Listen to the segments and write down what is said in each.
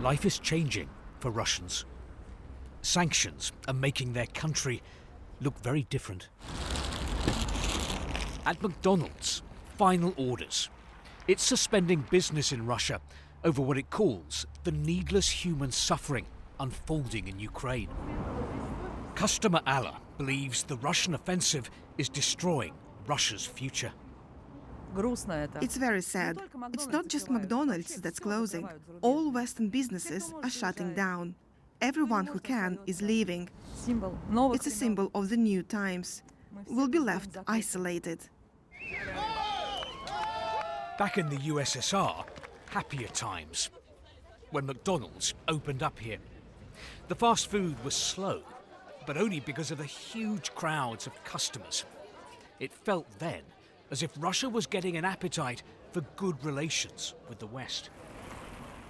Life is changing for Russians. Sanctions are making their country look very different. At McDonald's, final orders. It's suspending business in Russia over what it calls the needless human suffering unfolding in Ukraine. Customer Allah believes the Russian offensive is destroying Russia's future. It's very sad. It's not just McDonald's that's closing. All Western businesses are shutting down. Everyone who can is leaving. It's a symbol of the new times. We'll be left isolated. Back in the USSR, happier times, when McDonald's opened up here. The fast food was slow, but only because of the huge crowds of customers. It felt then as if Russia was getting an appetite for good relations with the West.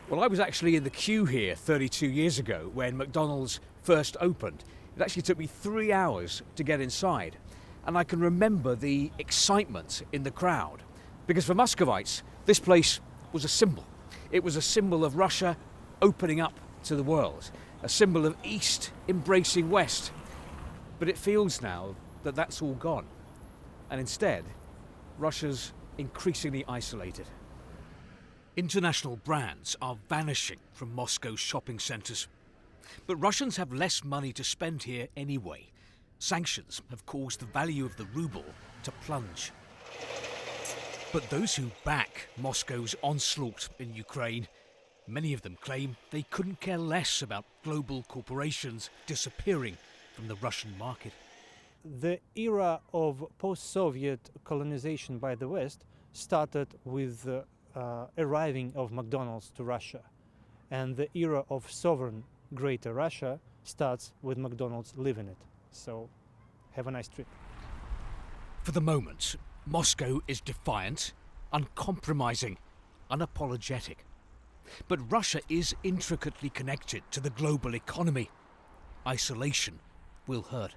Well, I was actually in the queue here 32 years ago when McDonald's first opened. It actually took me 3 hours to get inside. And I can remember the excitement in the crowd. Because for Muscovites, this place was a symbol. It was a symbol of Russia opening up to the world. A symbol of East embracing West. But it feels now that that's all gone. And instead, Russia's increasingly isolated. International brands are vanishing from Moscow's shopping centres. But Russians have less money to spend here anyway. Sanctions have caused the value of the ruble to plunge. But those who back Moscow's onslaught in Ukraine, many of them claim they couldn't care less about global corporations disappearing from the Russian market. The era of post-Soviet colonization by the West started with the arriving of McDonald's to Russia. And the era of sovereign Greater Russia starts with McDonald's leaving it. So, have a nice trip. For the moment, Moscow is defiant, uncompromising, unapologetic. But Russia is intricately connected to the global economy. Isolation will hurt.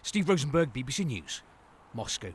Steve Rosenberg, BBC News, Moscow.